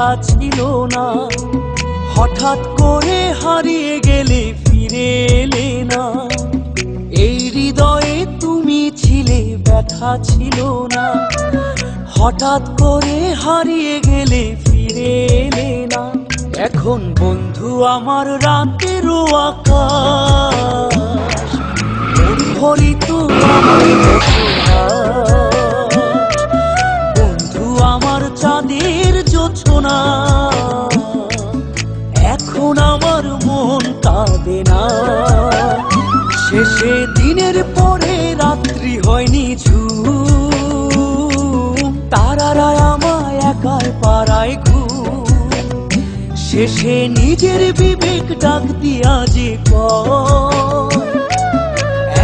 কথা ছিল না। হঠাৎ করে হারিয়ে গেলে ফিরে এলে না। এই হৃদয়ে তুমি ছিলে, ব্যথা ছিল না। হঠাৎ করে হারিয়ে গেলে ফিরে এলে না। এখন বন্ধু আমার রাতেরও আকাশ, মুখরিত আমার বসবাস। বন্ধু আমার চাঁদের জোছনা, এখন আমার মন কাঁদে না। শেষে দিনের পরে রাত্রি হয়নি ঝুম, তারারা আমায় একাই পাড়ায় ঘুম। শেষে নিজের বিবেক ডাক দিয়া যে কয়,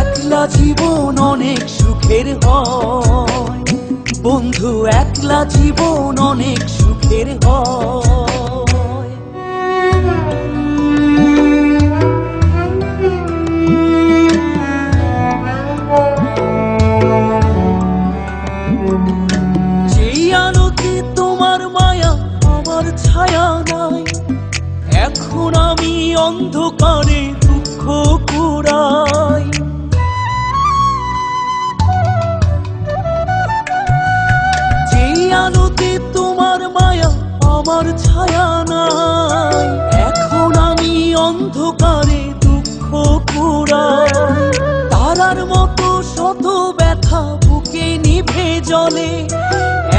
একলা জীবন অনেক সুখের হয়। বন্ধু একলা জীবন অনেক সুখের হয়। যেই আলোতে তোমার মায়া আমার ছায়া নাই, এখন আমি অন্ধকারে দুঃখ কুড়াই। যেই আলোতে তোমার মায়া আমার ছায়া নাই, এখন আমি অন্ধকারে দুঃখ কুড়াই। তারার মতো শত ব্যথা বুকে নিভে জ্বলে,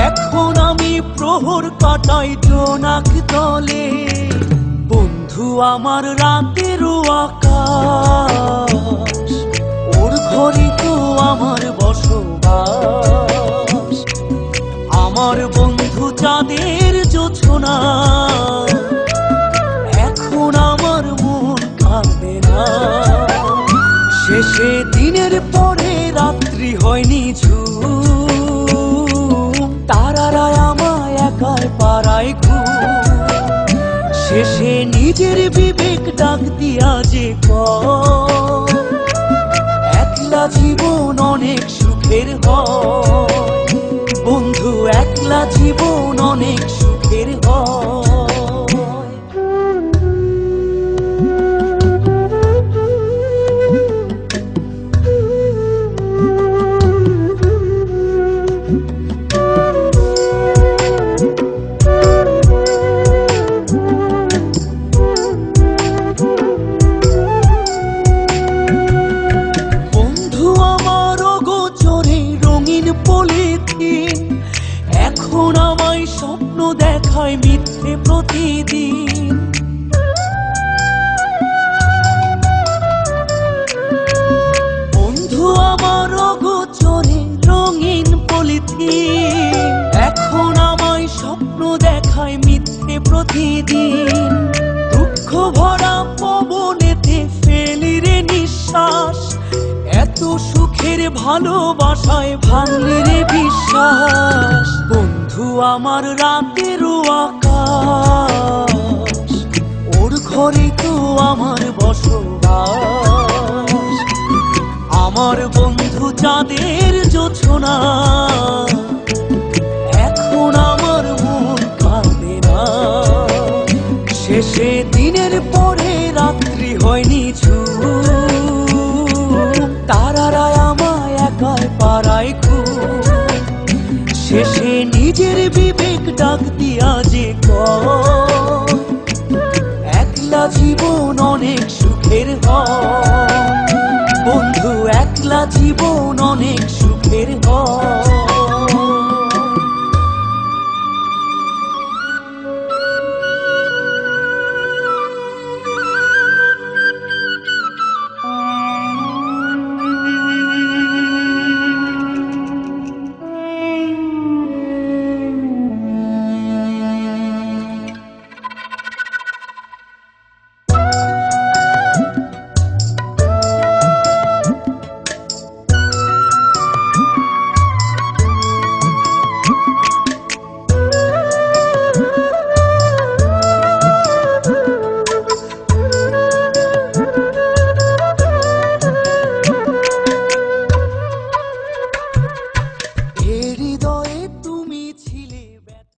এখন আমি প্রহর কাটাই জোনাক তলে। বন্ধু আমার রাতেরও আকাশ, ওর ঘরে তো আমার বসবাস। আমার বন্ধু চাঁদের জোছনা, এখন আমার মন কাঁদে না। শেষে দিনের পরে রাত্রি হয়নি ঝুম, তারারা আমায় একাই পাড়ায় ঘুম। শেষে নিজের বিবেক ডাক দিয়া যে কয়, একলা জীবন অনেক সুখের হয়। বন্ধু একলা জীবন অনেক সুখের হয়। এখন আমায় স্বপ্ন দেখায় মিথ্যে প্রতিদিন। বন্ধু আমার অগোচরে রঙিন পলিথিন, এখন আমায় স্বপ্ন দেখায় মিথ্যে প্রতিদিন। দুঃখ ভরা পবনেতে ফেলি রে নিঃশ্বাস, এত সুখের ভালোবাসায় ভাঙলি রে বিশ্বাস। বন্ধু আমার রাতেরও আকাশ, ওর ঘরে তো আমার বসবাস। আমার বন্ধু চাঁদের জোছনা, এখন আমার মন কাঁদে না। শেষে দিনের পরে রাত্রি হয়নি ঝুম, তারারা আমায় একাই পাড়ায় ঘুম। শেষে নিজের বিবেক ডাক দিয়া যে কয়, একলা জীবন অনেক সুখের হয়। বন্ধু একলা জীবন অনেক সুখের হয়।